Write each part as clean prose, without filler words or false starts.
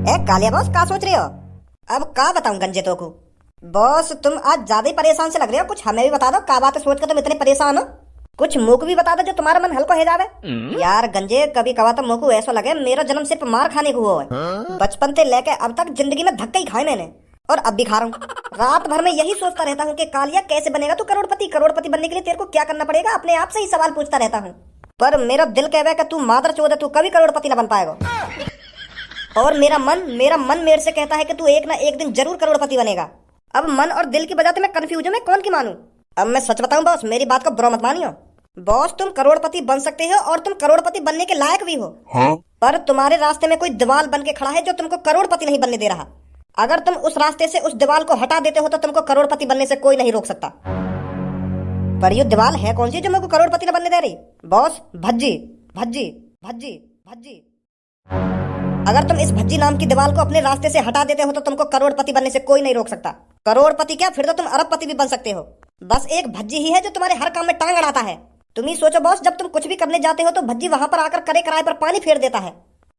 ए Kaliya boss, का सोच रहे हो? अब का बताऊं गंजे तो को। बॉस तुम आज ज्यादा ही परेशान से लग रहे हो, कुछ हमें भी बता दो का बात सोच कर तुम इतने परेशान हो। कुछ मुख भी बता दो जो तुम्हारा मन हल्का हो जावे। यार गंजे, कभी कवा तो मुझको ऐसा लगे मेरा जन्म सिर्फ मार खाने को हुआ है। बचपन से लेके अब तक जिंदगी में धक्के ही खाए मैंने, और अब भी खा रहा हूँ। रात भर में यही सोचता रहता हूँ कि कालिया कैसे बनेगा तू करोड़पति। करोड़पति बनने के लिए तेरे को क्या करना पड़ेगा, अपने आप से ही सवाल पूछता रहता हूँ। पर मेरा दिल कहवे कि तू मादर चोद है, तू कभी करोड़पति न बन पाएगा। और मेरा मन मेरे से कहता है कि तू एक ना एक दिन जरूर करोड़पति बनेगा। अब मन और दिल की वजह से मैं कंफ्यूज हूँ, मैं कौन की मानूं। अब मैं सच बताऊं बॉस, मेरी बात को बुरा मत मानियो। बॉस तुम करोड़पति बन सकते हो और तुम करोड़पति बनने के लायक भी हो। हाँ? पर तुम्हारे रास्ते में कोई दीवार बन के खड़ा है जो तुमको करोड़पति नहीं बनने दे रहा। अगर तुम उस रास्ते से उस दीवार को हटा देते हो तो तुमको करोड़पति बनने से कोई नहीं रोक सकता। पर ये दीवार है कौन सी जो मुझको करोड़पति न बनने दे रही? बॉस, भज्जी भज्जी भज्जी भज्जी। अगर तुम इस भज्जी नाम की दीवार को अपने रास्ते से हटा देते हो तो तुमको करोड़पति बनने से कोई नहीं रोक सकता। करोड़पति क्या, फिर तो तुम अरबपति भी बन सकते हो। बस एक भज्जी ही है जो तुम्हारे हर काम में टांग अड़ाता है। तुम ही सोचो बॉस, जब तुम कुछ भी करने जाते हो तो भज्जी वहां पर आकर करे किराए पर पानी फेर देता है।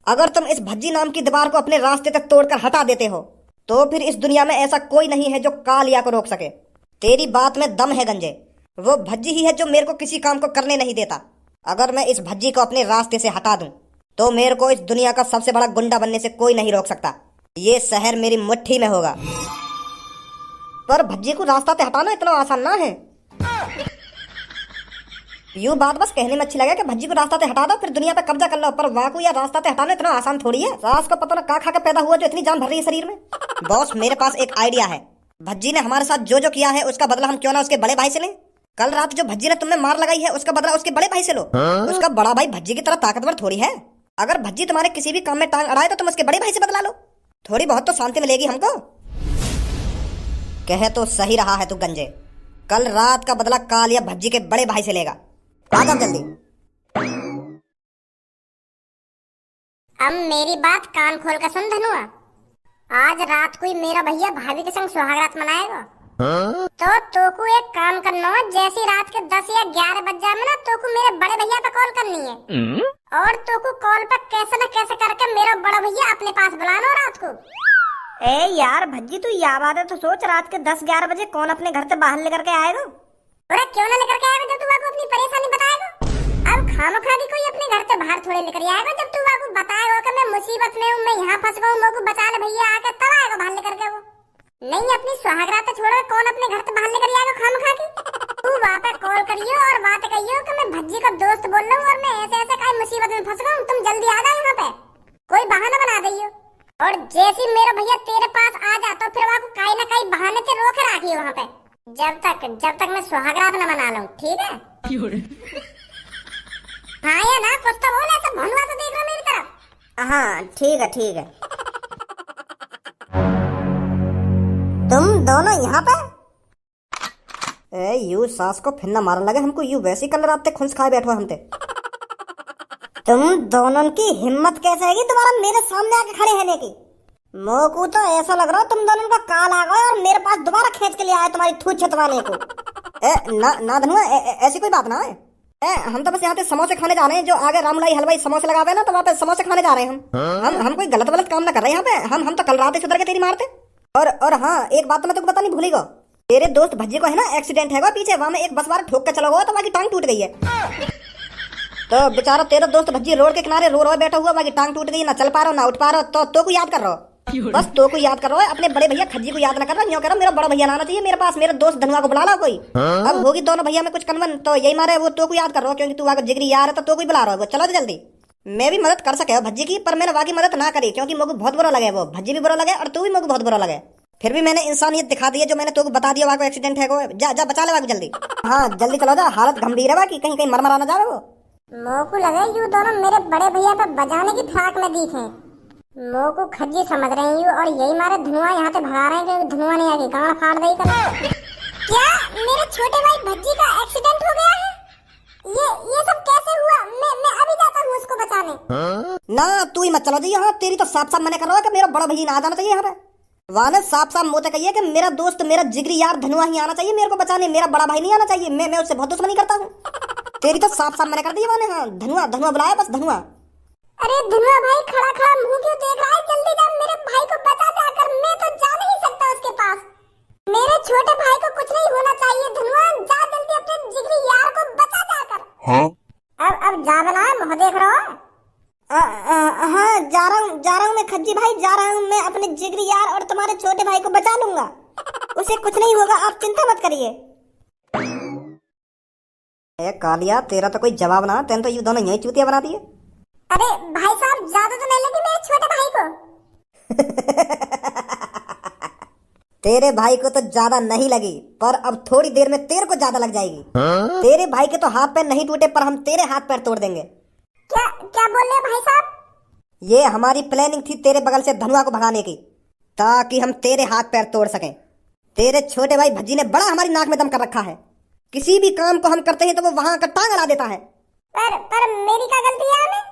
अगर तुम इस भज्जी नाम की दीवार को अपने रास्ते तक तोड़कर हटा देते हो तो फिर इस दुनिया में ऐसा कोई नहीं है जो कालिया को रोक सके। तेरी बात में दम है गंजे, वो भज्जी ही है जो मेरे को किसी काम को करने नहीं देता। अगर मैं इस भज्जी को अपने रास्ते से हटा दूं तो मेरे को इस दुनिया का सबसे बड़ा गुंडा बनने से कोई नहीं रोक सकता। ये शहर मेरी मुट्ठी में होगा। पर भज्जी को रास्ता से हटाना इतना आसान ना है। यूं बात बस कहने में अच्छी लगे कि भज्जी को रास्ता से हटा दो फिर दुनिया पे कब्जा कर लो, पर वाकई या रास्ता से हटाना इतना आसान थोड़ी है। सास को पता ना का खा के पैदा हुआ जो इतनी जान भर रही है शरीर में। बॉस मेरे पास एक आइडिया है। भज्जी ने हमारे साथ जो जो किया है उसका बदला हम क्यों ना उसके बड़े भाई से लें। कल रात जो भज्जी ने तुम्हें मार लगाई है उसका बदला उसके बड़े भाई से लो। उसका बड़ा भाई भज्जी की तरह ताकतवर थोड़ी है। अगर भज्जी तुम्हारे किसी भी काम में टांग अड़ाए तो तुम उसके बड़े भाई से बदला लो। थोड़ी बहुत तो शांति मिलेगी हमको। कहे तो सही रहा है तू गंजे, कल रात का बदला कालिया भज्जी के बड़े भाई से लेगा। आ जाओ जल्दी। अब मेरी बात कान खोल कर सुन धनुआ। आज रात को मेरा भैया भाभी के संग सुहागरात मनाएगा। तो को एक काम करना है, जैसी रात के 10 या 11 बज जाए ना तो को मेरे बड़े भैया पे कॉल करनी है। और तो को कॉल पर कैसे न कैसे करके मेरा बड़ा भैया अपने पास बुलाना रात को। ए यार भज्जी, तू या बात है तो सोच, रात के 10-11 बजे कौन अपने घर से बाहर लेकर के आएगा? अरे क्यों ना लेकर के आएगा जब तू आपको अपनी परेशानी बताएगा। अब खामोखा भी कोई अपने घर से बाहर थोड़े लेकर आएगा। जब तू आपको बताएगा कि मैं मुसीबत में हूँ, मैं यहाँ फंस गया हूँ, मेरे को बचा ले भैया आके, तब आएगा बाहर लेकर के। वो नहीं, अपनी सुहागरात छोड़ो, कौन अपने घर से बाहर लेकर आएगा खामोखा की। तू वहाँ पे कॉल करियो और बात कहियो कि मैं भज्जी का दोस्त बोल रहा हूँ और मैं ऐसे ऐसे कई मुसीबत में फंस गया हूँ, तुम जल्दी आ जाओ यहाँ पे। कोई बहाना बना दियो और जैसे मेरा भैया तेरे पास आ जाता फिर आपको कहीं ना कहीं बहाने से रोक रखिए वहाँ पे, जब तक मैं सुहागरात न मना लूं, ठीक है? हाँ या ना, कुछ तो बोल, ऐसा भनुआ तो देख रहा मेरी तरफ। हाँ ठीक है ठीक है। तुम दोनों यहाँ पे? ए यू सास को फिर न मारने लगे हमको, यू वैसे कल रात खुंस खाए बैठो हमते। तुम दोनों की हिम्मत कैसे है तुम्हारा मेरे सामने आके खड़े रहने की? मोकू तो ऐसा लग रहा है तुम दोनों का काल आ गया और मेरे पास दोबारा खींच के लिए आए तुम्हारी थूत छतवाने को। ना धनुआ, ऐसी कोई बात ना है। हम तो बस यहाँ पे समोसे खाने जा रहे हैं, जो आगे रामलाई हलवाई समोसे लगावे ना, तो वहाँ पे समोसे खाने जा रहे हैं हम कोई गलत गलत काम ना कर रहे हैं यहाँ पे। हम तो कल रात ही सुधर के तेरी मारते। और हाँ, एक बात तो मैं तुमको बतानी भूली गो, तेरे दोस्त भज्जी को है ना एक्सीडेंट है पीछे, वहाँ में एक बस बार ठोक के चला हुआ तो वहाँ की टांग टूट गई है। तो बेचारा तेरा दोस्त भज्जी रोड के किनारे रो बैठा हुआ, वहाँ की टांग टूट गई, ना चल पा रहा ना उठ पा रहा। तो को याद कर रहा हो, बस तो को याद कर रहा है, अपने बड़े भैया खज्जी को याद ना कर रहा। यूं करो, मेरा बड़ा भैया आना चाहिए मेरे पास, मेरे दोस्त धनुआ को बुला ला कोई। अब होगी दोनों भैया में कुछ कन्वन, तो यही मारे वो तो को याद कर रहा हो, क्योंकि तू वहाँ जिगरी यार है तो को बुला रहा है। चलो जल्दी। मैं भी मदद कर सके हो भज्जी की, पर मैंने वहाँ की मदद ना करी क्योंकि मुझे बहुत बुरा लगे, वो भज्जी भी बुरा लगे और तू भी मुझे बहुत बुरा लगे। फिर भी मैंने इंसानियत दिखा दी है, जो मैंने तो बता दिया वहाँ को एक्सीडेंट है। जा बचा ले वहाँ जल्दी। हाँ जल्दी चलो जा, हालत गंभीर है वहाँ की, कहीं मर मरा ना जाए वो। मोकू लगे यू दोनों मेरे बड़े भैया पे बजाने की फिराक में दिखे। मोकू खज्जी समझ रहे हैं यू, और यही मारे धनुआ यहाँ से भगा रहे हैं कि धनुआ नहीं आगे गाड़ फाड़ दे कर। क्या मेरे छोटे भाई भज्जी का एक्सीडेंट हो गया है? ये सब कैसे हुआ? मैं अभी जाता हूँ उसको बचाने। ना तू ही मत चलो जी यहाँ, तेरी तो साफ साफ मैंने कर रहा है कि मेरा बड़ा भैया ना आ जाना चाहिए यहाँ पे। वहाँ ने साफ साफ मुँह कही है कि मेरा दोस्त मेरा जिगरी यार धनुआ ही आना चाहिए मेरे को बचाने, मेरा बड़ा भाई नहीं आना चाहिए। मैं उससे बहुत दुश्मनी करता हूँ। तेरी तो साफ साफ मैंने कर दी। हाँ धनुआ बुलाया, बस धनुआ। अरे धनुआ भाई खड़ा खड़ा मुंह क्यों देख रहा है? जल्दी जा, मेरे भाई को बचा जाकर, मैं तो जा नहीं सकता उसके पास। मेरे छोटे भाई को कुछ नहीं होना चाहिए। धनुआ जा जल्दी, अपने जिगरी यार को बचा जाकर। हाँ अब जा बना मुंह देख रहा हो? हाँ जा रहा हूँ मैं खज्जी भाई, जा रहा हूँ मैं अपने जिगरी यार और तुम्हारे छोटे भाई को बचा लूंगा। उसे कुछ नहीं होगा, आप चिंता मत करिए। ए कालिया, तेरा तो कोई जवाब ना, तेन तो ये दोनों यही चूतिया बना दिए। अरे भाई साहब, ज्यादा तो नहीं लगी मेरे छोटे भाई को? तेरे भाई को तो ज्यादा नहीं लगी, पर अब थोड़ी देर में तेरे को ज्यादा लग जाएगी। तेरे भाई के तो हाथ पैर नहीं टूटे, पर हम तेरे हाथ पैर तोड़ देंगे। क्या क्या बोल रहे भाई साहब? ये हमारी प्लानिंग थी तेरे बगल से धनुआ को भगाने की, ताकि हम तेरे हाथ पैर तोड़ सकें। तेरे छोटे भाई भज्जी ने बड़ा हमारी नाक में दम कर रखा है। किसी भी काम को हम करते हैं तो वो वहां का टांग अड़ा देता है। पर मेरी क्या गलती है हमें?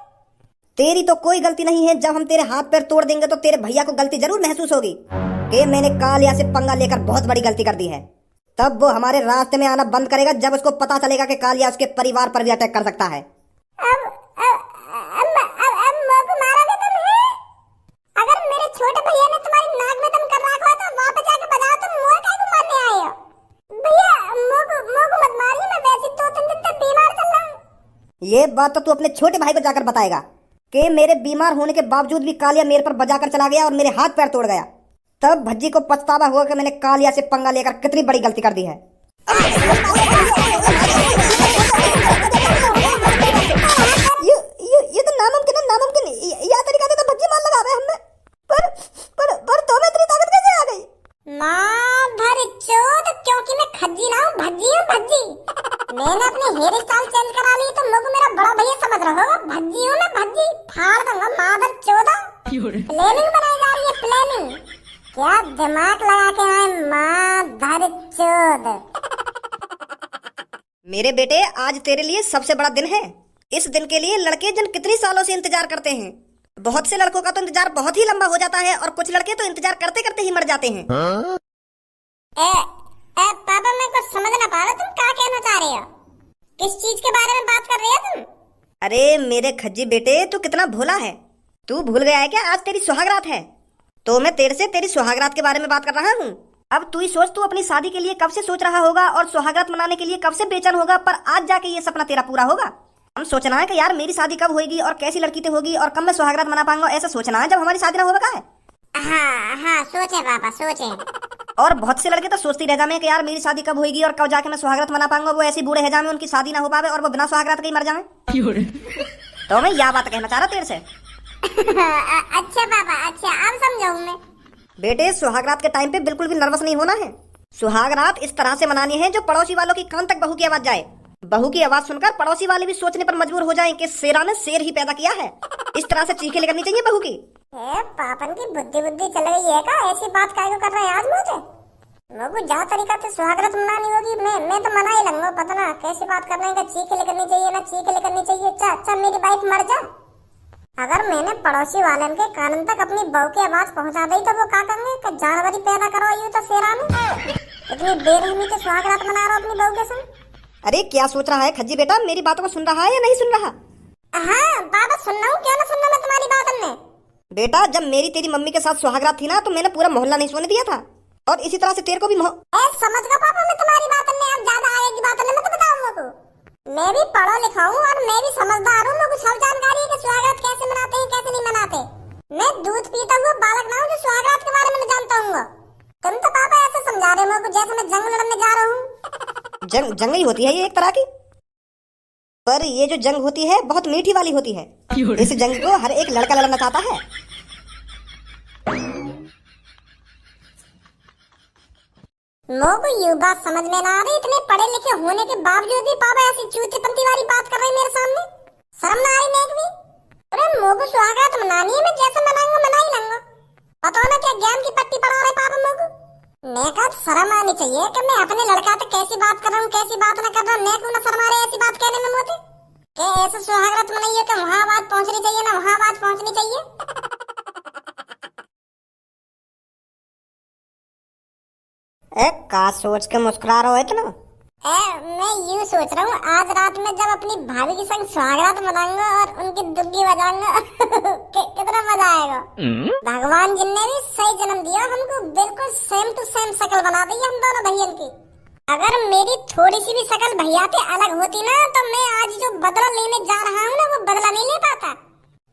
तेरी तो कोई गलती नहीं है। जब हम तेरे हाथ पैर तोड़ देंगे तो तेरे भैया को गलती जरूर महसूस होगी कि मैंने कालिया से पंगा लेकर बहुत बड़ी गलती कर दी है। तब वो हमारे रास्ते में आना बंद करेगा, जब उसको पता चलेगा कि कालिया उसके परिवार पर भी अटैक कर सकता है। अब मोको मारोगे तुम? है अगर मेरे छोटे भैया ने तुम्हारी नाक में दम कर रखा है तो वापस जाके बजाओ। तुम मोर काहे को मारने आए हो? भैया मोको मत मारिए, मैं वैसे 2-3 दिन तक बीमार चल रहा हूँ। ये बात तो तू अपने छोटे भाई को जाकर बताएगा कि मेरे बीमार होने के बावजूद भी कालिया मेरे पर बजाकर चला गया और मेरे हाथ पैर तोड़ गया। तब भज्जी को पछतावा हुआ कि मैंने कालिया से पंगा लेकर कितनी बड़ी गलती कर दी है। ये तो नामुमकिन है, नामुमकिन। यह तरीका से तो भज्जी मार लगा रहे हमने। पर तुम्हें इतनी ताकत कैसे आ गई? माधर चोद, क्योंकि मैं खज्जी ना हूँ, भज्जी हूँ, भज्जी। मैंने अपने हेयर स्टाइल चेंज करा ली तो लोग मेरा बड़ा भैया समझ रहे हो। भज्जी हूँ मैं, भज्जी फाड़ दूंगा माधर चोदा। प्लानिंग बनाई जा रही है, प्लानिंग। क्या दिमाग लगा के आए माधर चोद। मेरे बेटे, आज तेरे लिए सबसे बड़ा दिन है। इस दिन के लिए लड़के जन कितनी सालों से इंतजार करते हैं। बहुत से लड़कों का तो इंतजार बहुत ही लंबा हो जाता है और कुछ लड़के तो इंतजार करते करते ही मर जाते हैं। पापा, मैं कुछ समझ ना पा रहा, तुम क्या कहना चाह रहे हो? किस चीज के बारे में बात कर रहे हो तुम? अरे मेरे खज्जी बेटे, तू कितना भोला है। तू भूल गया है क्या आज तेरी सुहागरात है? तो मैं तेरे से तेरी सुहागरात के बारे में बात कर रहा हूँ। अब तू ही सोच, तू अपनी शादी के लिए कब से सोच रहा होगा और सुहागरात मनाने के लिए कब से बेचैन होगा, पर आज जाके ये सपना तेरा पूरा होगा। हम सोचना है कि यार मेरी शादी कब होगी और कैसी लड़की से होगी और कब मैं सुहागरात मना पाऊंगा, ऐसा सोचना है जब हमारी शादी ना होगा। का है? हाँ सोचे पापा, सोचे। और बहुत से लड़के तो सोचती रह जाए कि यार मेरी शादी कब होगी और कब जाके मैं सुहागरात मना पाऊंगा। वो ऐसी बूढ़े है उनकी शादी ना हो पावे और वो बिना सुहागरात के ही मर जाए। तो मैं यह बात कहना चाह रहा तेरे से। अच्छा पापा, अच्छा, अब समझाऊं मैं। बेटे, सुहागरात के टाइम पे बिल्कुल भी नर्वस नहीं होना है। सुहागरात इस तरह से मनानी है जो पड़ोसी वालों की कान तक बहू की आवाज जाए। बहू की आवाज सुनकर पड़ोसी वाले भी सोचने पर मजबूर हो जाएं कि शेरा ने शेर ही पैदा किया है। इस तरह से चीखें निकलनी चाहिए बहू की। पापन की बुद्धि चल गई है का? ऐसी बात काहे को कर रहे हैं आज मुझे? लोगों जहाँ तरीका से सुहागरात मनानी होगी मैं तो मना ही लूंगा। पता ना कैसी बात कर रहे हैं, चीखें निकलनी चाहिए ना चीखें निकलनी चाहिए। अच्छा मेरी वाइफ मर जा, अगर मैंने पड़ोसी वाले के कान तक अपनी बहू की आवाज पहुंचा दी तो वो क्या कहेंगे कि जानवर ही पैदा करवाई हो तो शेरा ने। इतनी बेरहमी से सुहागरात मना रहा अपनी बहू के संग। अरे क्या सोच रहा है खज्जी बेटा? मेरी बातों को सुन रहा है या नहीं सुन रहा? हाँ पापा, सुन रहा हूँ, क्यों ना सुन रहा मैं तुम्हारी बात। हमने बेटा, जब मेरी तेरी मम्मी के साथ सुहागरात थी ना तो मैंने पूरा मोहल्ला नहीं सोने दिया था, और इसी तरह से तेरे को भी समझ गया पापा, मैं तुम्हारी बात में अब ज्यादा आएगी बात में मत बताओ मुझको। मैं भी पढ़ा लिखा हूँ और मैं भी समझदार हूँ। मुझे सब जानकारी है कि सुहागरात कैसे मनाते हैं कैसे नहीं मनाते। मैं दूध पीता हुआ बालक ना हूँ जो सुहागरात के बारे में जानता हूँ। तुम तो पापा ऐसे समझा रहे हो जैसे मैं जंग लड़ने जा रहा हूँ। जंग ही होती है ये एक तरह की, पर ये जो जंग होती है बहुत मीठी वाली होती है। इस जंग को हर एक लड़का लड़ना चाहता है। मोको ये बात समझ में ना आ रही, इतने पढ़े लिखे होने के बावजूद भी पापा ऐसी चूतीपंती वाली बात कर रहे मेरे सामने। शर्म ना आई नेक भी? अरे मोको सुहागरात मनानी है, मैं जैसे मनाऊंगा मना ही लूंगा। पता ना क्या ज्ञान की पट्टी पढ़ा रहे पापा मोको। मैं कहा शर्म आनी चाहिए कि मैं अपने लड़का तो कैसी बात कर रहा हूँ कैसी बात ना कर रहा हूँ। मैं क्यों ना शर्म आ रही ऐसी बात कहने में मोते कि ऐसे सुहागरात मनाइए कि वहाँ आवाज पहुँचनी चाहिए ना वहाँ आवाज पहुँचनी चाहिए। का सोच के मुस्कुरा रहे हो इतना? मैं यूं सोच रहा हूँ आज रात में जब अपनी भाभी के संग सुहागरात मनाऊंगा और उनकी दुग्गी बजाऊंगा कितना मजा आएगा। भगवान जी ने भी सही जन्म दिया हमको, बिल्कुल सेम टू सेम शक्ल बना दी हम दोनों भैया की। अगर मेरी थोड़ी सी भी शक्ल भैया से अलग होती ना तो मैं आज जो बदला लेने जा रहा हूँ ना वो बदला नहीं ले पाता।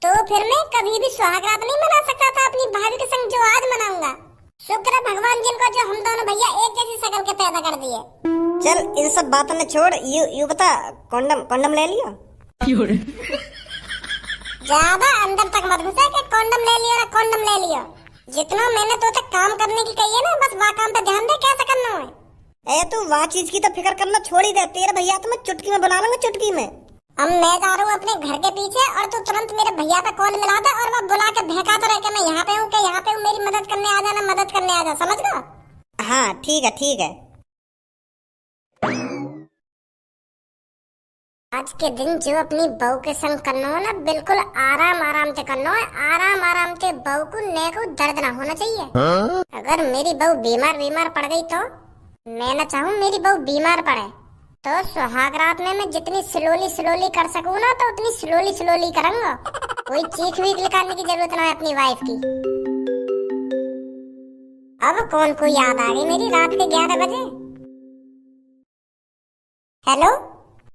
तो फिर मैं कभी भी सुहागरात नहीं मना सकता था अपनी भाभी के संग जो आज मनाऊंगा। शुक्र है भगवान जिनको जो हम दोनों भैया एक जैसी शक्ल के पैदा कर दिए। चल इन सब बातों ने छोड़, यू बता, कंडम ले लिया? ज्यादा अंदर तक मत घुसा कि कंडम ले लिया, कंडम ले लिया। जितना मैंने तो तक काम करने की कही है ना, बस वहाँ काम पे ध्यान दे, कैसे करना है। तू वहाँ चीज की तो फिक्र करना छोड़ ही दे। तेरे भैया तो मैं चुटकी में बना लूंगा, चुटकी में। अब मैं जा रहा हूँ अपने घर के पीछे और तू तुरंत मेरे भैया पे कॉल मिला दे और वो बुला के बहकाता रहे कि मैं यहाँ पे हूँ, कि यहाँ पे हूँ, मेरी मदद करने आ जाना, मदद करने आ जा, समझ गया? हाँ ठीक है ठीक है। आज के दिन जो अपनी बहू के संग करना हो ना, बिल्कुल आराम आराम से करना है, आराम आराम से। बहू को ने को दर्द ना होना चाहिए। अगर मेरी बहू बीमार पड़ गई तो मैं ना चाहूँ मेरी बहू बीमार पड़े, तो सुहागरात में मैं जितनी स्लोली कर सकूँ ना तो उतनी स्लोली करूँगा। कोई चीख वीख निकालने की जरूरत ना है अपनी वाइफ की। अब कौन को याद आ गई मेरी रात के 11 बजे।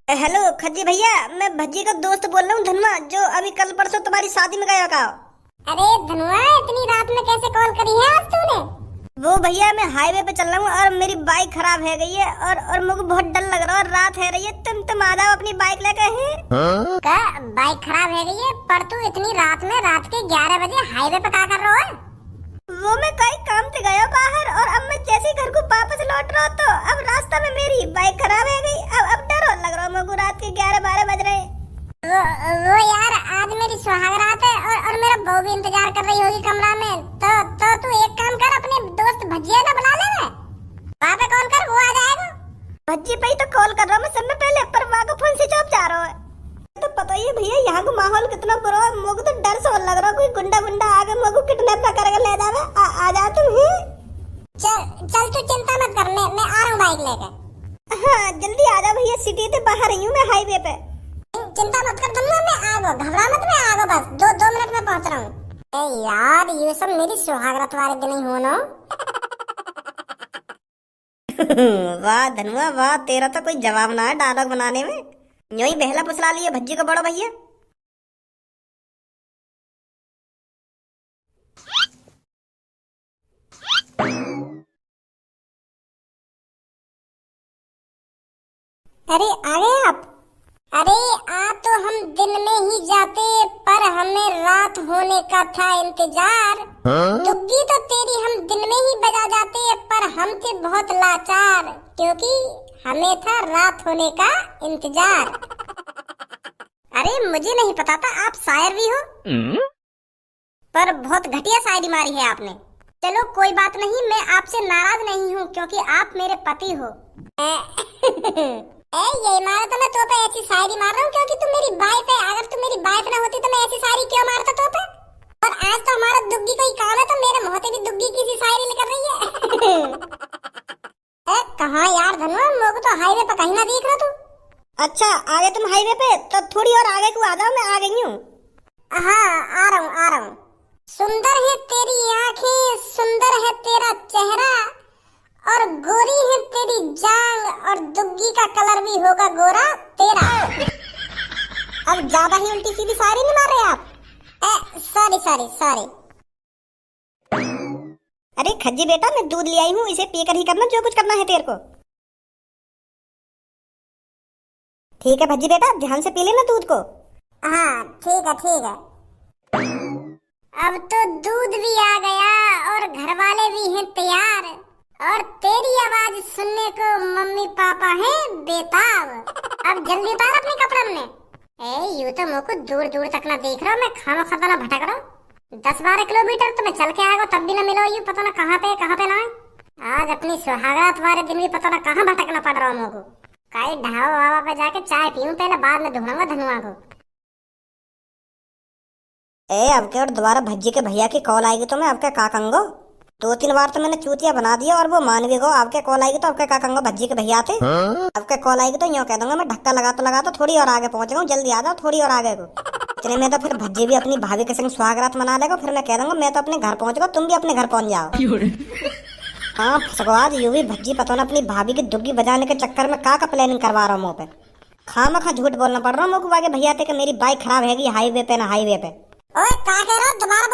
हेलो खज्जी भैया, मैं भज्जी का दोस्त बोल रहा हूँ, धनुआ, जो अभी कल परसों तुम्हारी शादी में गया का। अरे धनुआ, इतनी रात में कैसे कॉल करी है आज तूने? वो भैया मैं हाईवे पे चल रहा हूँ और मेरी बाइक खराब है गई है और मुझे बहुत डर लग रहा है और रात है रही है। तुम आ जाओ अपनी बाइक लेकर। क्या बाइक खराब है गई है? पर तू इतनी रात में, रात के 11 बजे हाईवे पे क्या कर रहा है? वो मैं कई काम से गया बाहर और अब मैं जैसे घर को वापस लौट रहा तो अब रास्ता में मेरी बाइक खराब है गई। अब डर लग रहा है मुझे, रात के 11-12 बज रहे। वो यार आज मेरी सुहागरात है और मेरा बहू भी इंतजार कर रही होगी कमरा में। तो तू एक काम कर, अपने दोस्त भज्जिया ना बुला ले, वहाँ पे कॉल कर, वो आ जाएगा। भज्जी पे ही तो कॉल कर रहा हूँ मैं सबसे पहले, पर वहाँ को फोन स्विच ऑफ जा रहा है। तो पता ही है भैया यहाँ का माहौल कितना बुरा है। मुझे तो डर से लग रहा है कोई गुंडा आगे मुझे किडनैप ना करके ले जावे। आ जा तुम। चल तू चिंता मत कर, मैं आ रहा हूँ बाइक लेकर। हाँ जल्दी आ जा भैया, सिटी से बाहर ही हूँ मैं, हाईवे पे। चिंता मत कर धनुआ, मैं आ गया, घबरा मत, मैं आ गया, बस 2 मिनट में पहुंच रहा हूँ। यार ये सब मेरी सुहागरात वाले दिन ही हो ना। वाह धनुआ वाह, तेरा तो कोई जवाब ना है डायलॉग बनाने में। यूं ही बहला फुसला लिए भज्जी को बड़ो भैया। अरे आ गए आप? अरे आ तो हम दिन में ही जाते, पर हमें रात होने का था इंतजार। दुग्गी तो तेरी हम दिन में ही बजा जाते, पर हम थे बहुत लाचार, क्योंकि हमें था रात होने का इंतजार। अरे मुझे नहीं पता था आप शायर भी हो, पर बहुत घटिया शायरी मारी है आपने। चलो कोई बात नहीं, मैं आपसे नाराज नहीं हूँ क्योंकि आप मेरे पति हो। ये मारा तो मैं तो पे ऐसी शायरी मार रहा हूँ क्योंकि तू मेरी वाइफ है। अगर तू मेरी वाइफ ना होती तो मैं ऐसी शायरी क्यों मारता तो पे? और आज तो हमारा दुग्गी कोई काम है तो मेरे मुंह से भी दुग्गी की सी शायरी निकल रही है। कहाँ यार धनुआ, मुझे तो हाईवे पे कहीं ना दिख रहा तू। अच्छा आ गए तुम हाईवे पे, तो थोड़ी और आगे को आ जाओ, मैं आ गई हूँ। हाँ आ रहा हूँ। सुंदर है तेरी आँखें, सुंदर है तेरा चेहरा, और गोरी है तेरी जांग, और दुग्गी का कलर भी होगा गोरा तेरा। अब ज्यादा ही उल्टी सीधी शायरी नहीं मार रहे आप? सॉरी। अरे खज्जी बेटा, मैं दूध ले आई हूँ, इसे पीकर ही करना जो कुछ करना है तेरे को। ठीक है भज्जी बेटा, ध्यान से पी लेना दूध को। हाँ ठीक है। अब तो दूध भी आ गया और घर वाले भी हैं तैयार, और तेरी आवाज सुनने को मम्मी पापा हैं बेताब। अब जल्दी उतार अपने कपड़े में। यूं तो मुझको दूर तक ना देख रहा, मैं खाना खाता ना भटक रहा। 10-12 किलोमीटर तो मैं चल के आएगा तब भी ना मिलो, यूं पता ना कहाँ पे ना है। आज अपनी सुहागरात वाले दिन भी पता ना कहाँ भटकना पड़ रहा मुझको। कहीं ढाबा पे जाके चाय पीऊं पहले, बाद में ढूंढूंगा धनुआ को। अब क्या और दोबारा भज्जी के भैया की कॉल आएगी तो मैं आपका का कंगो। 2-3 बार तो मैंने चूतिया बना दिया और वो मान भी गो। आपके कॉल आएगी तो आपके क्या कहूंगा, भज्जी के भैया थे। आपके कॉल आएगी तो यूँ कह दूंगा मैं धक्का लगा तो थोड़ी और आगे पहुंच गऊँ, जल्दी आ जाओ थोड़ी और आगे को। इतने में तो फिर भज्जी भी अपनी भाभी के संग सुहागरात मना लेगा। फिर मैं कह दूंगा मैं तो अपने घर पहुंच गया, तुम भी अपने घर पहुंच जाओ। हाँ फसकवाज, यूं भी भज्जी पता ना अपनी भाभी की दुग्गी बजाने के चक्कर में का प्लानिंग करवा रहा हूँ मुँह पे। खामखा झूठ बोलना पड़ रहा हूँ मुझको। आगे भैया थे कि मेरी बाइक खराब हैगी हाईवे पे ना हाईवे पे। ओए का कह रहे हो, दोबारा